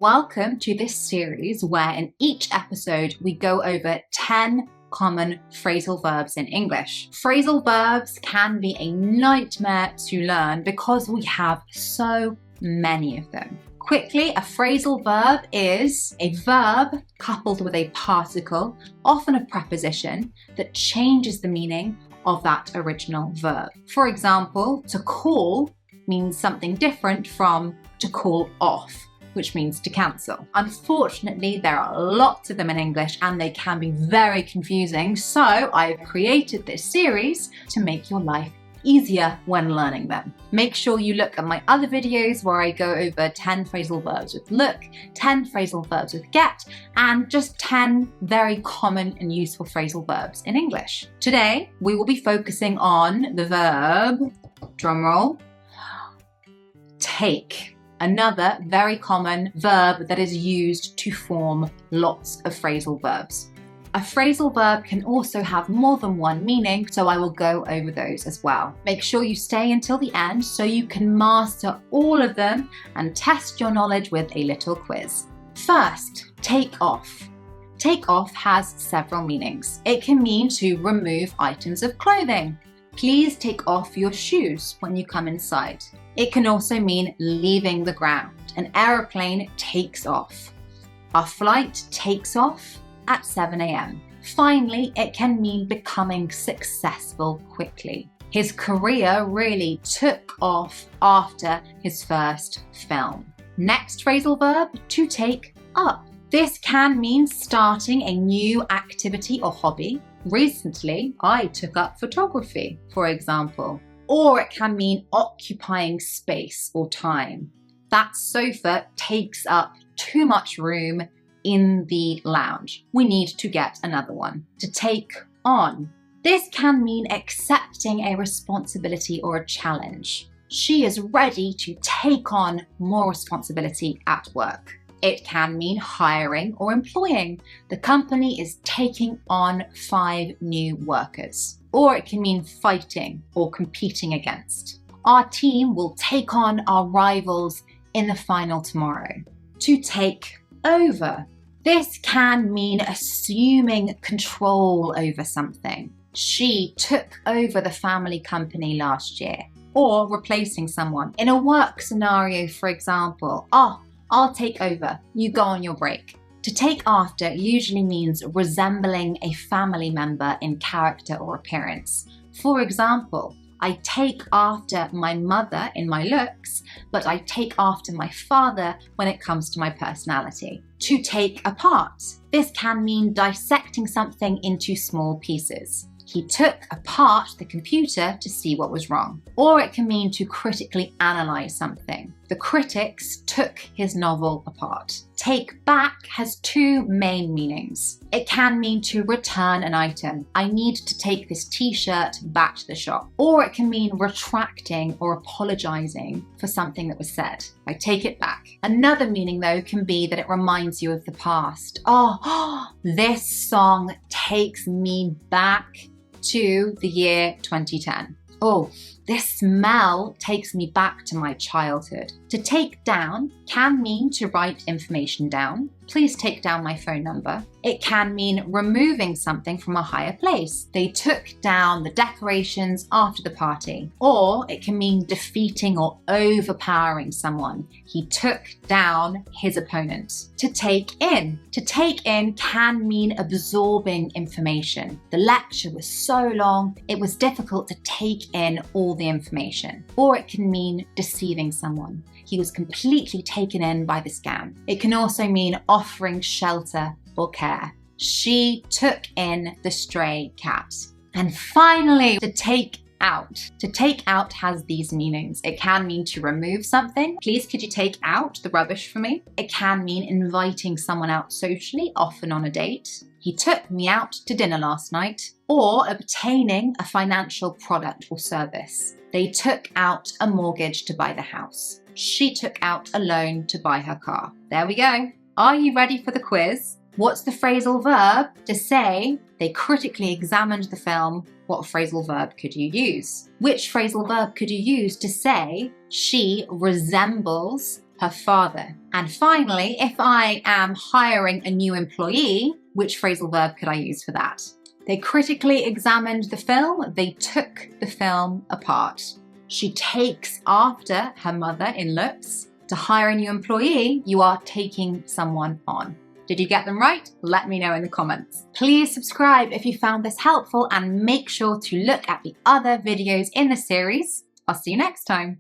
Welcome to this series where in each episode we go over 10 common phrasal verbs in English. Phrasal verbs can be a nightmare to learn because we have so many of them. Quickly, a phrasal verb is a verb coupled with a particle, often a preposition, that changes the meaning of that original verb. For example, to call means something different from to call off, which means to cancel. Unfortunately, there are lots of them in English and they can be very confusing, so I've created this series to make your life easier when learning them. Make sure you look at my other videos where I go over 10 phrasal verbs with look, 10 phrasal verbs with get, and just 10 very common and useful phrasal verbs in English. Today, we will be focusing on the verb, drumroll, take. Another very common verb that is used to form lots of phrasal verbs. A phrasal verb can also have more than one meaning, so I will go over those as well. Make sure you stay until the end so you can master all of them and test your knowledge with a little quiz. First, take off. Take off has several meanings. It can mean to remove items of clothing. Please take off your shoes when you come inside. It can also mean leaving the ground. An aeroplane takes off. Our flight takes off at 7 a.m. Finally, it can mean becoming successful quickly. His career really took off after his first film. Next phrasal verb, to take up. This can mean starting a new activity or hobby. Recently, I took up photography, for example. Or it can mean occupying space or time. That sofa takes up too much room in the lounge. We need to get another one. To take on. This can mean accepting a responsibility or a challenge. She is ready to take on more responsibility at work. It can mean hiring or employing. The company is taking on 5 new workers. Or it can mean fighting or competing against. Our team will take on our rivals in the final tomorrow. To take over. This can mean assuming control over something. She took over the family company last year. Or replacing someone. In a work scenario, for example, I'll take over, you go on your break. To take after usually means resembling a family member in character or appearance. For example, I take after my mother in my looks, but I take after my father when it comes to my personality. To take apart. This can mean dissecting something into small pieces. He took apart the computer to see what was wrong. Or it can mean to critically analyze something. The critics took his novel apart. Take back has 2 main meanings. It can mean to return an item. I need to take this t-shirt back to the shop. Or it can mean retracting or apologizing for something that was said. I take it back. Another meaning though can be that it reminds you of the past. This song takes me back to the year 2010. This smell takes me back to my childhood. To take down can mean to write information down. Please take down my phone number. It can mean removing something from a higher place. They took down the decorations after the party. Or it can mean defeating or overpowering someone. He took down his opponent. To take in. To take in can mean absorbing information. The lecture was so long, it was difficult to take in all the information. Or it can mean deceiving someone. He was completely taken in by the scam. It can also mean offering shelter or care. She took in the stray cat. And finally, to take out. To take out has these meanings. It can mean to remove something. Please, could you take out the rubbish for me? It can mean inviting someone out socially, often on a date. He took me out to dinner last night. Or obtaining a financial product or service. They took out a mortgage to buy the house. She took out a loan to buy her car. There we go. Are you ready for the quiz? What's the phrasal verb to say they critically examined the film? What phrasal verb could you use? Which phrasal verb could you use to say she resembles her father. And finally, if I am hiring a new employee, which phrasal verb could I use for that? They critically examined the film. They took the film apart. She takes after her mother in looks. To hire a new employee, you are taking someone on. Did you get them right? Let me know in the comments. Please subscribe if you found this helpful and make sure to look at the other videos in the series. I'll see you next time.